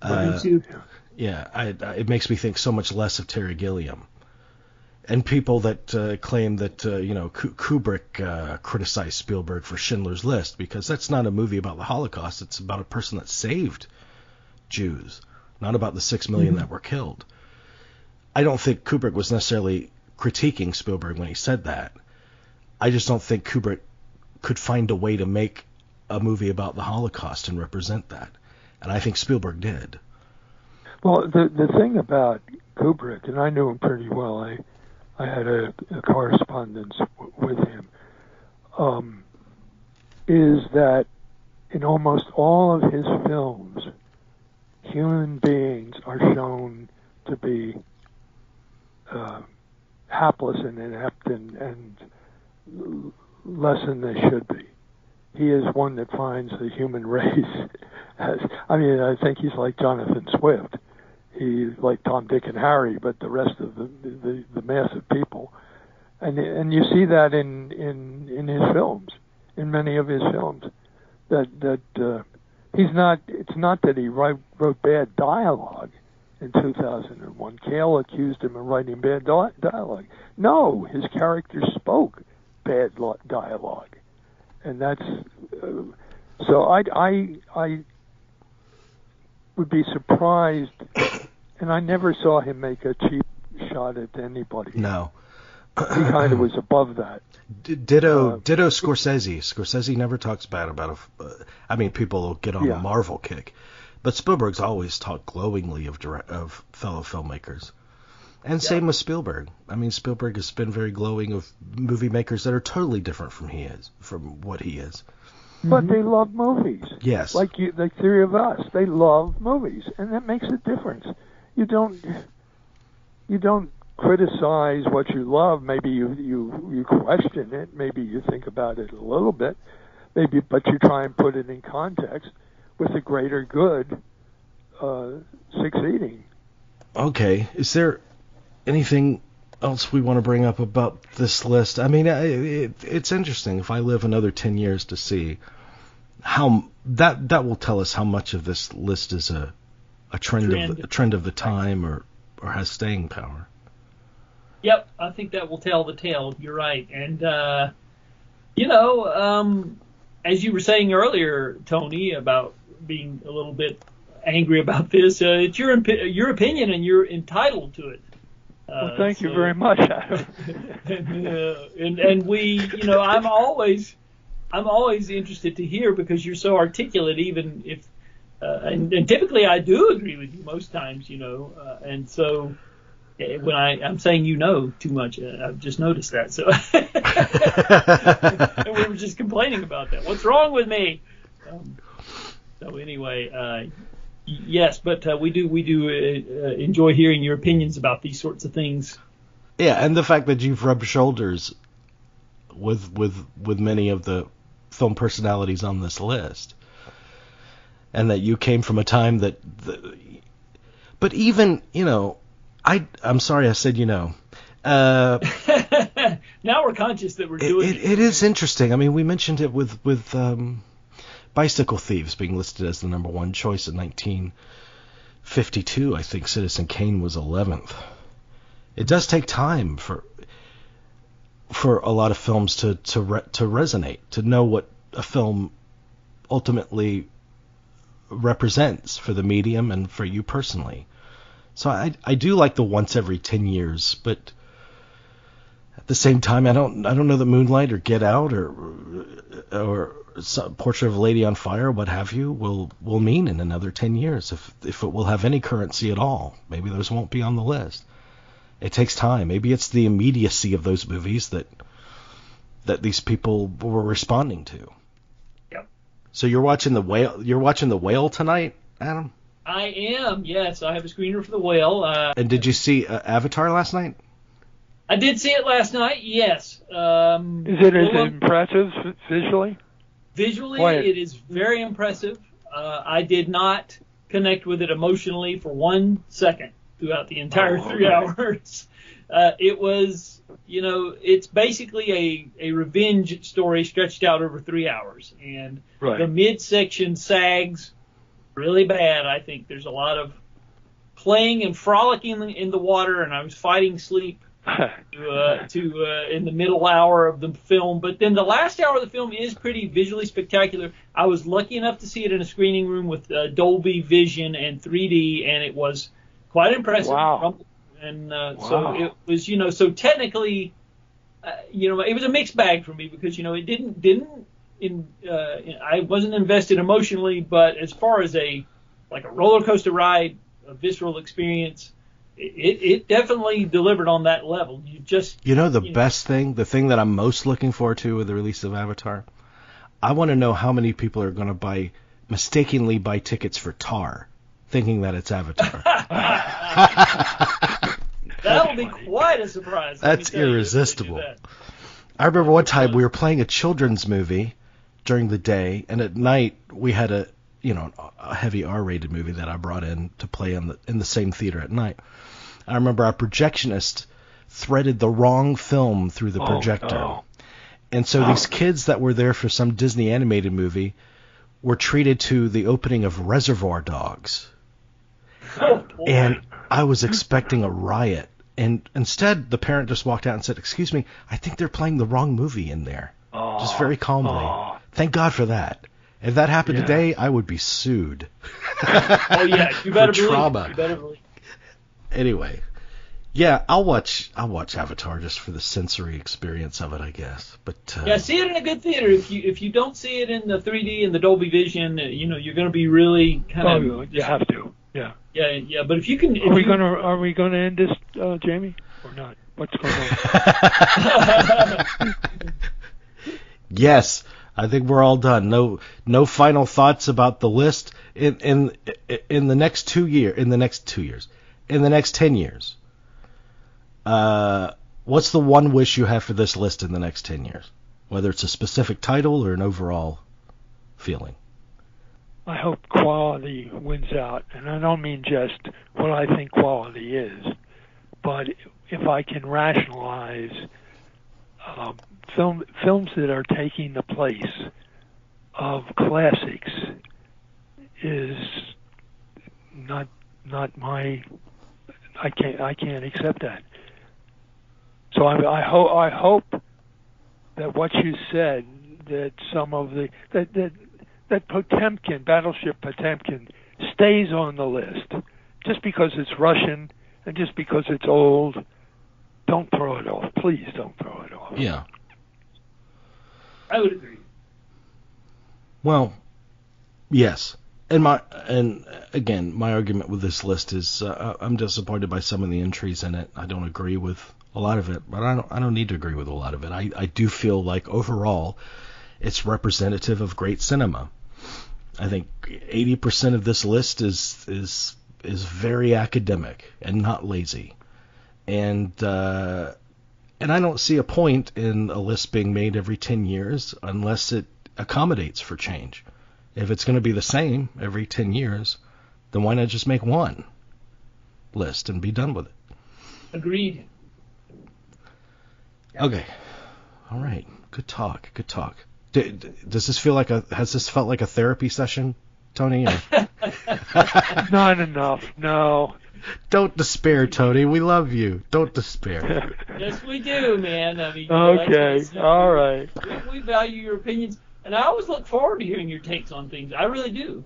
Me too. Yeah, it makes me think so much less of Terry Gilliam. And people that claim that, Kubrick criticized Spielberg for Schindler's List, because that's not a movie about the Holocaust. It's about a person that saved Jews, not about the 6 million that were killed. I don't think Kubrick was necessarily critiquing Spielberg when he said that. I just don't think Kubrick could find a way to make a movie about the Holocaust and represent that. And I think Spielberg did. Well, the thing about Kubrick, and I knew him pretty well, I had a correspondence with him, is that in almost all of his films, human beings are shown to be hapless and inept and less than they should be. He is one that finds the human race I think he's like Jonathan Swift. He's like Tom, Dick, and Harry, but the rest of the mass of people, and you see that in his films, in many of his films, that he's not. It's not that he wrote bad dialogue. In 2001, Cale accused him of writing bad dialogue. No, his characters spoke bad dialogue, and that's so. I would be surprised, and I never saw him make a cheap shot at anybody. No. He kind of was above that. Ditto Scorsese. Scorsese never talks bad about people will get on the Marvel kick, but Spielberg's always talked glowingly of fellow filmmakers. And same with Spielberg. I mean, Spielberg has been very glowing of movie makers that are totally different from what he is. But they love movies. Yes. Like the three of us. They love movies, and that makes a difference. You don't criticize what you love, maybe you question it, maybe you think about it a little bit, but you try and put it in context with the greater good succeeding. Okay. Is there anything else we want to bring up about this list? I mean, it's interesting. If I live another 10 years to see how that will tell us how much of this list is a trend of the time or has staying power. Yep, I think that will tell the tale. You're right. And, as you were saying earlier, Tony, about being a little bit angry about this, it's your opinion and you're entitled to it. Well, thank you very much, Adam. and we, I'm always interested to hear, because you're so articulate, even if, and typically I do agree with you most times, and so when I'm saying too much, I've just noticed that. So and we were just complaining about that. What's wrong with me? So anyway, yes, but we do enjoy hearing your opinions about these sorts of things. Yeah, and the fact that you've rubbed shoulders with many of the film personalities on this list, and that you came from a time that, but even I'm sorry I said now we're conscious that we're doing it. It is interesting. I mean, we mentioned it with Bicycle Thieves being listed as the number one choice in 1952. I think Citizen Kane was 11th. It does take time for a lot of films to resonate, to know what a film ultimately represents for the medium and for you personally. So I do like the once every 10 years, but at the same time, I don't know that Moonlight or Get Out or Portrait of a Lady on Fire, what have you, will mean in another 10 years, if it will have any currency at all. Maybe those won't be on the list. It takes time. Maybe it's the immediacy of those movies that these people were responding to. Yep. So you're watching The Whale. You're watching The Whale tonight, Adam? I am. Yes, I have a screener for The Whale. And did you see Avatar last night? I did see it last night. Yes. Is it impressive visually? Visually, it is very impressive. I did not connect with it emotionally for 1 second throughout the entire 3 hours. It was, it's basically a revenge story stretched out over 3 hours. And the midsection sags really bad. I think there's a lot of playing and frolicking in the water, and I was fighting sleep in the middle hour of the film. But then the last hour of the film is pretty visually spectacular. I was lucky enough to see it in a screening room with Dolby Vision and 3D, and it was quite impressive. Wow. And so it was, so technically, it was a mixed bag for me, because, it I wasn't invested emotionally, but as far as a roller coaster ride, a visceral experience, it definitely delivered on that level. Best thing, the thing that I'm most looking forward to with the release of Avatar, I want to know how many people are going to mistakenly buy tickets for Tar, thinking that it's Avatar. That'll be quite a surprise. That's irresistible. I remember one time we were playing a children's movie during the day, and at night we had a heavy R-rated movie that I brought in to play in the same theater at night. I remember our projectionist threaded the wrong film through the projector. No. And so these kids that were there for some Disney animated movie were treated to the opening of Reservoir Dogs. And I was expecting a riot. And instead, the parent just walked out and said, "Excuse me, I think they're playing the wrong movie in there." Just very calmly. Thank God for that. If that happened today, I would be sued. You better for trauma. You better believe. Anyway, I'll watch Avatar just for the sensory experience of it, I guess. But see it in a good theater. If you don't see it in the 3D and the Dolby Vision, you're going to be really kind of. You have to. Yeah. Yeah. But if you can, are we gonna end this, Jamey, or not? What's going on? Yes, I think we're all done. No final thoughts about the list in the next 2 years. In the next 10 years, What's the one wish you have for this list in the next 10 years? Whether it's a specific title or an overall feeling. I hope quality wins out, and I don't mean just what I think quality is, but if I can rationalize films that are taking the place of classics is not my. I can't accept that. So I hope that what you said, that some of the that Potemkin, Battleship Potemkin, stays on the list. Just because it's Russian and just because it's old, don't throw it off. Please don't throw it off. Yeah. I would agree. Well, yes. And again, my argument with this list is I'm disappointed by some of the entries in it. I don't agree with a lot of it, but I don't need to agree with a lot of it. I do feel like overall it's representative of great cinema. I think 80% of this list is very academic and not lazy. And I don't see a point in a list being made every 10 years unless it accommodates for change. If it's going to be the same every 10 years, then why not just make one list and be done with it? Agreed. Okay. All right. Good talk. Does this feel like has this felt like a therapy session, Tony? Not enough. No. Don't despair, Tony. We love you. Don't despair. Yes, we do, man. I mean, okay. All right. We value your opinions, and I always look forward to hearing your takes on things. I really do,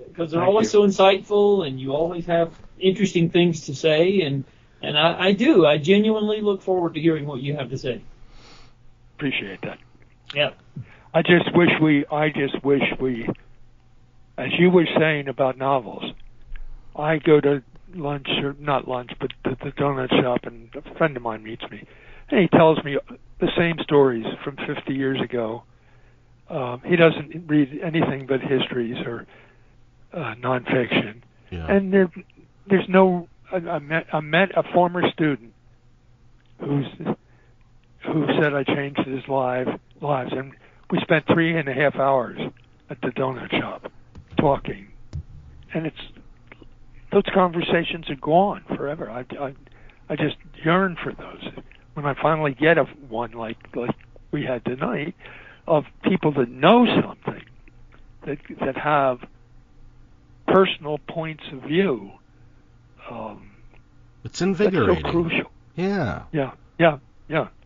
because they're always so insightful, and you always have interesting things to say, and I do. I genuinely look forward to hearing what you have to say. Appreciate that. Yeah. I just wish we, as you were saying about novels, I go to lunch, or not lunch, but the donut shop, and a friend of mine meets me, and he tells me the same stories from 50 years ago. He doesn't read anything but histories or nonfiction. Yeah. And there's no. I met a former student who said I changed his lives, and we spent 3.5 hours at the donut shop talking, and those conversations are gone forever. I just yearn for those. When I finally get one like we had tonight, of people that know something, that have personal points of view. It's invigorating. That's so crucial. Yeah. Yeah.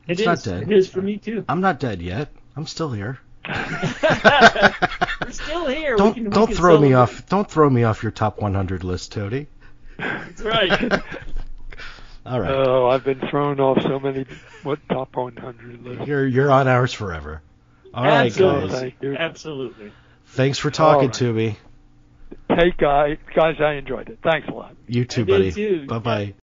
It not dead. It is for me too. I'm not dead yet. I'm still here. We're still here. Don't throw me off. Don't throw me off your top 100 list, Tony. That's right. All right. Oh, I've been thrown off so many. What top 100 list? You're on ours forever. All right, guys. Thank you. Absolutely. Thanks for talking to me. Hey, guys, I enjoyed it. Thanks a lot. You too, buddy. Too. Bye-bye.